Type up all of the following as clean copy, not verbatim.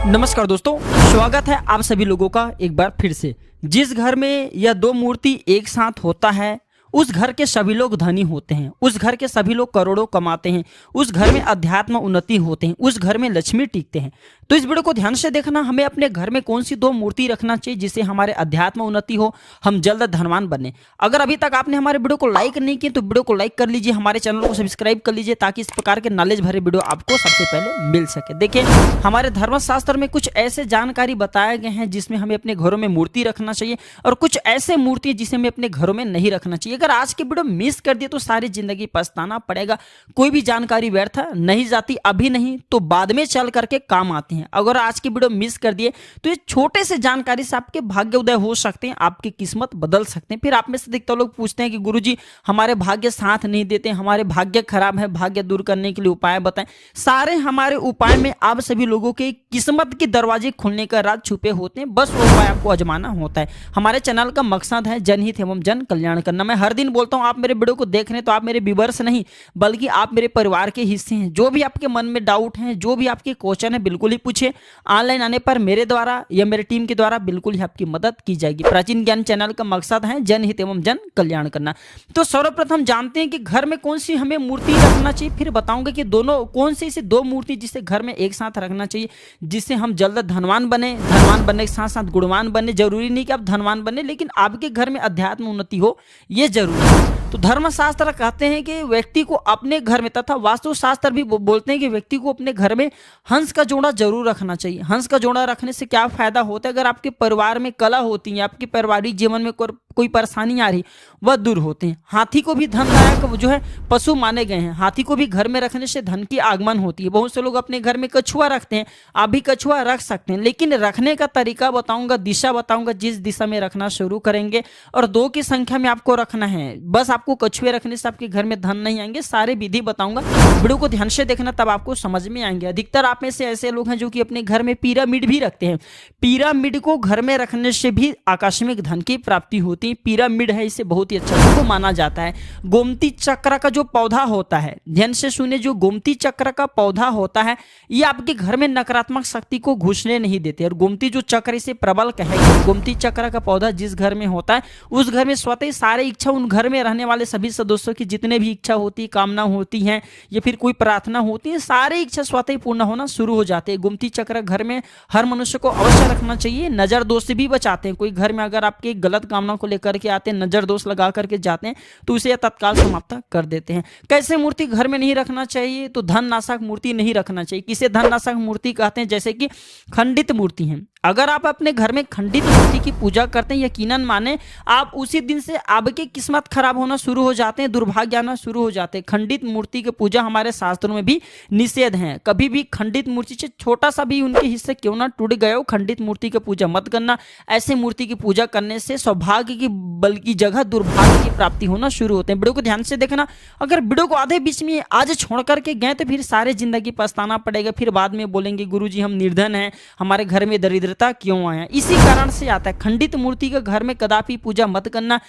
नमस्कार दोस्तों, स्वागत है आप सभी लोगों का एक बार फिर से। जिस घर में यह दो मूर्ति एक साथ होता है उस घर के सभी लोग धनी होते हैं, उस घर के सभी लोग करोड़ों कमाते हैं, उस घर में अध्यात्म उन्नति होते हैं, उस घर में लक्ष्मी टिकते हैं। तो इस वीडियो को ध्यान से देखना, हमें अपने घर में कौन सी दो मूर्ति रखना चाहिए जिससे हमारे अध्यात्म उन्नति हो, हम जल्द धनवान बने। अगर अभी तक आपने हमारे वीडियो को लाइक नहीं किया तो वीडियो को लाइक कर लीजिए, हमारे चैनल को सब्सक्राइब कर लीजिए ताकि इस प्रकार के नॉलेज भरे वीडियो आपको सबसे पहले मिल सके। देखिए, हमारे धर्मशास्त्र में कुछ ऐसे जानकारी बताए गए हैं जिसमें हमें अपने घरों में मूर्ति रखना चाहिए और कुछ ऐसे मूर्ति जिसे हमें अपने घरों में नहीं रखना चाहिए। अगर आज की वीडियो मिस कर दिए तो सारी जिंदगी पछताना पड़ेगा। कोई भी जानकारी व्यर्थ नहीं जाती, अभी नहीं तो बाद में चल करके काम आती हैं। अगर आज की वीडियो मिस कर दिए तो ये छोटे से जानकारी से आपके भाग्य उदय हो सकते हैं, आपकी किस्मत बदल सकते हैं। फिर आप में से अधिकतर लोग पूछते हैं कि गुरुजी हमारे भाग्य साथ नहीं देते, हमारे भाग्य खराब है, भाग्य दूर करने के लिए उपाय बताएं। सारे हमारे उपाय में आप सभी लोगों के किस्मत के दरवाजे खुलने का राज छुपे होते हैं, बस वो उपाय आपको आजमाना होता है। हमारे चैनल का मकसद है जनहित एवं जन कल्याण करना। मैं हर दिन बोलता हूं, आप मेरे वीडियो को देख रहे हैं तो आप मेरे व्यूअर्स नहीं बल्कि आप मेरे परिवार के हिस्से हैं। जो भी आपके मन में डाउट है, जो भी आपके क्वेश्चन है, बिल्कुल ही पूछिए। ऑनलाइन आने पर मेरे द्वारा या मेरे टीम के द्वारा बिल्कुल ही आपकी मदद की जाएगी। प्राचीन ज्ञान चैनल का मकसद है जनहित एवं जन कल्याण करना। तो सर्वप्रथम जानते हैं कि घर में कौन सी हमें मूर्ति रखना चाहिए, फिर बताऊंगा कि दोनों कौन सी ऐसी दो मूर्ति जिसे घर में एक साथ रखना चाहिए जिससे हम जल्द धनवान बने। धनवान बनने के साथ साथ गुणवान बने। जरूरी नहीं कि आप धनवान बने, लेकिन आपके घर में अध्यात्म उन्नति हो, यह जरूरी है। तो धर्मशास्त्र कहते हैं कि व्यक्ति को अपने घर में, तथा वास्तुशास्त्र भी बोलते हैं कि व्यक्ति को अपने घर में हंस का जोड़ा जरूर रखना चाहिए। हंस का जोड़ा रखने से क्या फायदा होता है? अगर आपके परिवार में कलह होती है, आपके पारिवारिक जीवन में कोई परेशानी आ रही, वह दूर होते हैं। हाथी को भी धनदायक जो है पशु माने गए हैं। हाथी को भी घर में रखने से धन की आगमन होती है। बहुत से लोग अपने घर में कछुआ रखते हैं, आप भी कछुआ रख सकते हैं, लेकिन रखने का तरीका बताऊंगा, दिशा बताऊंगा, जिस दिशा में रखना शुरू करेंगे और 2 की संख्या में आपको रखना है। बस आपको कछुए रखने से आपके घर में धन नहीं आएंगे। सारे विधि बताऊंगा, वीडियो को ध्यान से देखना, तब आपको समझ में आएंगे। अधिकतर आप में से ऐसे लोग हैं जो कि अपने घर में पिरामिड भी रखते हैं। पिरामिड को घर में रखने से भी आकस्मिक धन की प्राप्ति होती है। पिरामिड है, इसे बहुत ही अच्छा को माना जाता है। गोमती चक्र का जो पौधा होता है, ध्यान से सुने, जो गोमती चक्र का पौधा होता है ये आपके घर में नकारात्मक शक्ति को घुसने नहीं देते। और गोमती जो चक्र, इसे प्रबल कहेंगे। गोमती चक्र का पौधा जिस घर में होता है उस घर में स्वतः ही सारे इच्छा, उन घर में रहने वाले सभी सदस्यों की जितने भी इच्छा होती है, कामना होती है या फिर कोई प्रार्थना होती है, सारे इच्छा स्वतः ही पूर्ण होना शुरू हो जाते हैं। गोमती चक्र घर में हर मनुष्य को अवश्य रखना चाहिए। नजर दोष से भी बचाते हैं। कोई घर में अगर आपके गलत कामना को लेकर के आते हैं, नजर दोष लगा करके जाते हैं, तो उसे तत्काल समाप्त कर देते हैं। कैसे मूर्ति घर में नहीं रखना चाहिए? तो धन नाशक मूर्ति नहीं रखना चाहिए। किसे धन नाशक मूर्ति कहते हैं? जैसे कि खंडित मूर्ति है। अगर आप अपने घर में खंडित मूर्ति की पूजा करते हैं, यकीनन माने आप उसी दिन से आपकी किस्मत खराब होना शुरू हो जाते हैं, दुर्भाग्य आना शुरू हो जाते हैं। खंडित मूर्ति की पूजा हमारे शास्त्रों में भी निषेध है। कभी भी खंडित मूर्ति से छोटा सा भी उनके हिस्से क्यों ना टूट गए हो, खंडित मूर्ति की पूजा मत करना। ऐसे मूर्ति की पूजा करने से सौभाग्य की बल्कि जगह दुर्भाग्य की प्राप्ति होना शुरू होते हैं। वीडियो को ध्यान से देखना। अगर वीडियो को आधे बीच में आज छोड़ करके गए तो फिर सारे जिंदगी पछताना पड़ेगा। फिर बाद में बोलेंगे गुरुजी हम निर्धन हैं, हमारे घर में दरिद्रता क्यों आया। इसी कारण से आता है। खंडित मूर्ति का घर में कदापि पूजा मत करना।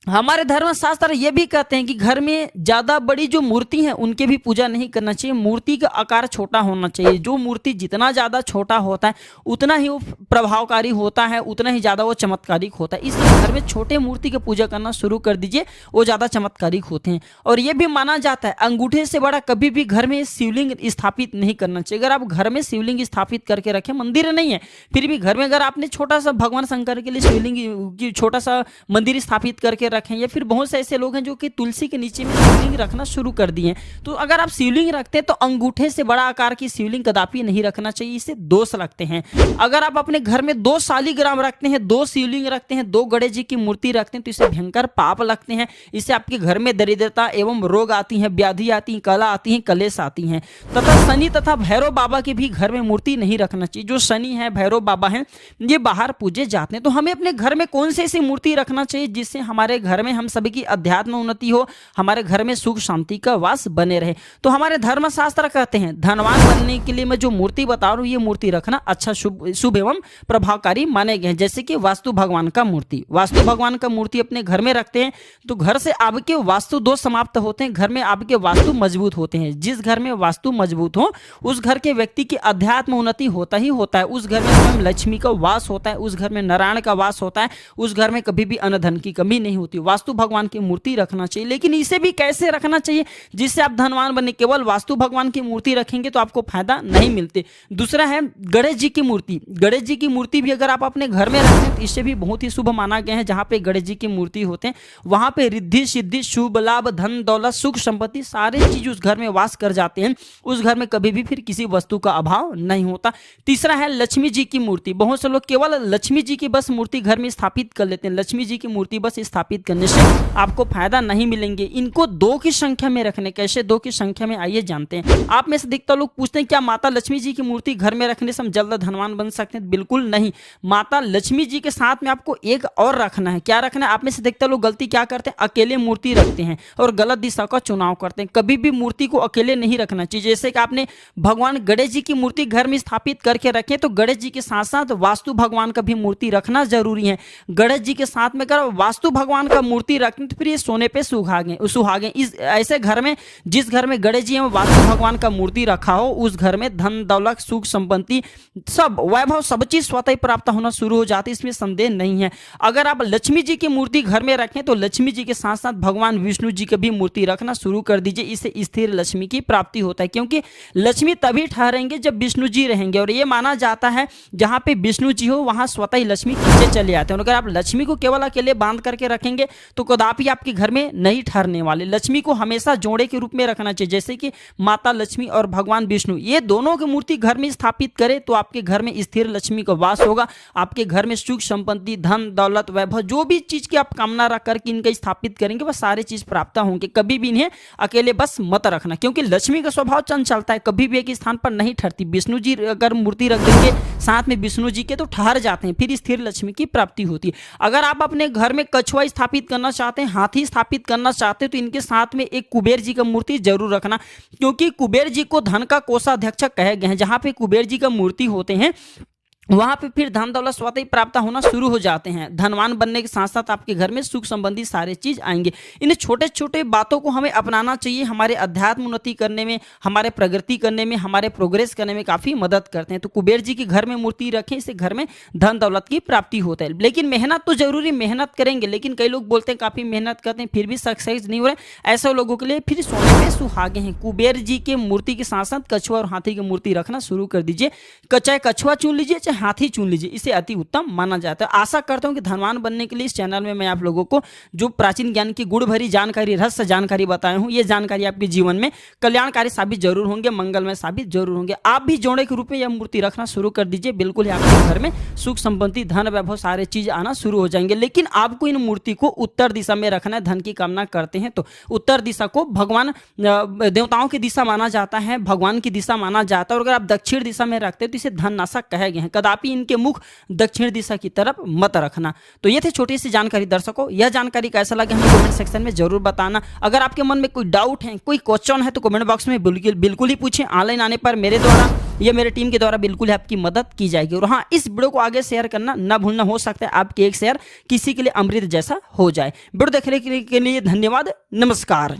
हमारे धर्मशास्त्र ये भी कहते हैं कि घर में ज्यादा बड़ी जो मूर्ति है उनके भी पूजा नहीं करना चाहिए। मूर्ति का आकार छोटा होना चाहिए। जो मूर्ति जितना ज्यादा छोटा होता है उतना ही वो प्रभावकारी होता है, उतना ही ज्यादा वो चमत्कारिक होता है। इसलिए घर में छोटे मूर्ति की पूजा करना शुरू कर दीजिए, वो ज्यादा चमत्कारिक होते हैं। और ये भी माना जाता है अंगूठे से बड़ा कभी भी घर में शिवलिंग स्थापित नहीं करना चाहिए। अगर आप घर में शिवलिंग स्थापित करके रखें, मंदिर नहीं है फिर भी घर में अगर आपने छोटा सा भगवान शंकर के लिए शिवलिंग छोटा सा मंदिर स्थापित करके रखें, या फिर बहुत से ऐसे लोग हैं जो कि तुलसी के नीचे में शिवलिंग रखना शुरू कर दिए हैं। तो अगर आप शिवलिंग रखते हैं तो अंगूठे से बड़ा आकार की शिवलिंग कदापि नहीं रखना चाहिए, इससे दोष लगते हैं। अगर आप अपने घर में 2 शालिग्राम रखते हैं, 2 शिवलिंग रखते हैं, 2 गणेश जी की मूर्ति रखते हैं तो इसे भयंकर पाप लगते हैं। इससे आपके घर में दरिद्रता एवं रोग आती है, व्याधि आती है, कला आती है, कलेश आती है। तथा शनि तथा भैरव बाबा की भी घर में मूर्ति नहीं रखना चाहिए। जो शनि है, भैरव बाबा है, ये बाहर पूजे जाते हैं। तो हमें अपने घर में कौन सी ऐसी मूर्ति रखना चाहिए जिससे हमारे घर में हम सभी की अध्यात्म उन्नति हो, हमारे घर में सुख शांति का वास बने रहे। तो हमारे धर्मशास्त्र कहते हैं धनवान बनने के लिए मैं जो मूर्ति बता रहा हूँ ये मूर्ति रखना अच्छा शुभ एवं प्रभावकारी माने गए हैं। जैसे कि वास्तु भगवान का मूर्ति, वास्तु भगवान का मूर्ति अपने घर में रखते हैं तो घर से आपके वास्तु दोष समाप्त होते हैं, घर में आपके वास्तु मजबूत होते हैं। जिस घर में वास्तु मजबूत हो उस घर के व्यक्ति की अध्यात्म उन्नति होता ही होता है, उस घर में स्वयं लक्ष्मी का वास होता है, उस घर में नारायण का वास होता है, उस घर में कभी भी अन्न धन की कमी नहीं होती। वास्तु भगवान की मूर्ति रखना चाहिए, लेकिन इसे भी कैसे रखना चाहिए जिससे आप धनवान बने। केवल वास्तु भगवान की मूर्ति रखेंगे तो आपको फायदा नहीं मिलते। दूसरा है गणेश जी की मूर्ति। गणेश जी की मूर्ति भी अगर आप अपने घर में रखें तो इससे भी बहुत ही शुभ माना गया है। जहाँ पे गणेश जी की मूर्ति होते हैं वहां पे रिद्धि सिद्धि शुभ लाभ धन दौलत सुख संपत्ति सारे चीज उस घर में वास कर जाते हैं। उस घर में कभी भी फिर किसी वस्तु का अभाव नहीं होता। तीसरा है लक्ष्मी जी की मूर्ति। बहुत से लोग केवल लक्ष्मी जी की बस मूर्ति घर में स्थापित कर लेते हैं। लक्ष्मी जी की मूर्ति बस स्थापित करने से आपको फायदा नहीं मिलेंगे। इनको 2 की संख्या में रखने। कैसे 2 की संख्या में, आइए जानते हैं। आप में से अधिकतर लोग पूछते हैं क्या माता लक्ष्मी जी की मूर्ति घर में रखने से हम जल्द धनवान बन सकते हैं? बिल्कुल नहीं। माता लक्ष्मी जी के साथ में आपको एक और रखना है। क्या रखना है? आप में से अधिकतर लोग गलती क्या करते हैं, अकेले मूर्ति रखते हैं और गलत दिशा का चुनाव करते हैं। कभी भी मूर्ति को अकेले नहीं रखना चाहिए। जैसे कि आपने भगवान गणेश जी की मूर्ति घर में स्थापित करके रखें तो गणेश जी के साथ साथ वास्तु भगवान का भी मूर्ति रखना जरूरी है। गणेश जी के साथ में अगर वास्तु भगवान का मूर्ति रखें तो फिर ये सोने पे सुहागे। इस ऐसे घर में, जिस घर में गणेश जी में वास्तु भगवान का मूर्ति रखा हो उस घर में धन दौलत सुख संपत्ति सब वैभव सब चीज स्वतः प्राप्त होना शुरू हो जाती है, इसमें संदेह नहीं है। अगर आप लक्ष्मी जी की मूर्ति घर में रखें तो लक्ष्मी जी के साथ साथ भगवान विष्णु जी की भी मूर्ति रखना शुरू कर दीजिए। इससे स्थिर लक्ष्मी की प्राप्ति होता है, क्योंकि लक्ष्मी तभी ठहरेंगे जब विष्णु जी रहेंगे। और ये माना जाता है जहां पे विष्णु जी हो वहां स्वतः ही लक्ष्मी खींचे चले आते हैं। अगर आप लक्ष्मी को केवल अकेले बांध करके रखेंगे तो कदापि आपके घर में नहीं ठहरने वाले। लक्ष्मी को हमेशा जोड़े के रूप में रखना चाहिए। जैसे कि माता लक्ष्मी और भगवान विष्णु ये दोनों की मूर्ति घर में स्थापित करें तो आपके घर में स्थिर लक्ष्मी का वास होगा। आपके घर में सुख संपत्ति धन दौलत वैभव जो भी चीज की आप कामना रख करके इनका स्थापित करेंगे वह सारी चीज प्राप्त होंगे। कभी भी इन्हें अकेले बस मत रखना, क्योंकि लक्ष्मी का स्वभाव चंचलता है, कभी भी एक स्थान पर नहीं ठहरती। विष्णु जी अगर मूर्ति रख देंगे साथ में विष्णु जी के तो ठहर जाते हैं, फिर स्थिर लक्ष्मी की प्राप्ति होती है। अगर आप अपने घर में कछुआ स्थापित करना चाहते हैं, हाथी स्थापित करना चाहते हैं तो इनके साथ में एक कुबेर जी का मूर्ति जरूर रखना, क्योंकि कुबेर जी को धन का कोषाध्यक्ष कहे गए हैं। जहां पे कुबेर जी का मूर्ति होते हैं वहां पे फिर धन दौलत स्वतः ही प्राप्त होना शुरू हो जाते हैं। धनवान बनने के साथ साथ आपके घर में सुख संबंधी सारे चीज आएंगे। इन छोटे छोटे बातों को हमें अपनाना चाहिए, हमारे अध्यात्म उन्नति करने में, हमारे प्रगति करने में, हमारे प्रोग्रेस करने में काफी मदद करते हैं। तो कुबेर जी के घर में मूर्ति रखें, इससे घर में धन दौलत की प्राप्ति होता है। लेकिन मेहनत तो जरूरी, मेहनत करेंगे, लेकिन कई लोग बोलते हैं काफी मेहनत करते हैं फिर भी सक्सेस नहीं हो रहे। ऐसे लोगों के लिए फिर सोने पे सुहागे हैं। कुबेर जी के मूर्ति के साथ साथ कछुआ और हाथी की मूर्ति रखना शुरू कर दीजिए। चाहे कछुआ चुन लीजिए चाहे हाथी चुन लीजिए, इसे अति उत्तम माना जाता है। आशा करता हूं कि धनवान बनने के लिए इस चैनल में मैं आप लोगों को जो प्राचीन ज्ञान की गुण भरी जानकारी, रहस्य जानकारी बताया हूं, ये जानकारी आपके जीवन में कल्याणकारी साबित जरूर होंगे, मंगलमय साबित जरूर होंगे। आप भी जोड़े के रूप में यह मूर्ति रखना शुरू कर दीजिए। बिल्कुल ही आपके घर में सुख संपत्ति धन वैभव सारे चीज आना शुरू हो जाएंगे। लेकिन आपको इन मूर्ति को उत्तर दिशा में रखना है। धन की कामना करते हैं तो उत्तर दिशा को भगवान देवताओं की दिशा माना जाता है, भगवान की दिशा माना जाता है। और अगर आप दक्षिण दिशा में रखते हैं तो इसे धन नाशक कहे गए हैं। कदापि इनके मुख दक्षिण दिशा की तरफ मत रखना। तो ये थे छोटी सी जानकारी। दर्शकों यह जानकारी कैसा लगे हमें कमेंट सेक्शन में जरूर बताना। अगर आपके मन में कोई डाउट है, कोई क्वेश्चन है तो कमेंट बॉक्स में बिल्कुल ही पूछें। ऑनलाइन आने पर मेरे द्वारा या मेरे टीम के द्वारा बिल्कुल आपकी मदद की जाएगी। और हाँ, इस वीडियो को आगे शेयर करना ना भूलना, हो सकता है आपके एक शेयर किसी के लिए अमृत जैसा हो जाए। वीडियो देखने के लिए धन्यवाद। नमस्कार।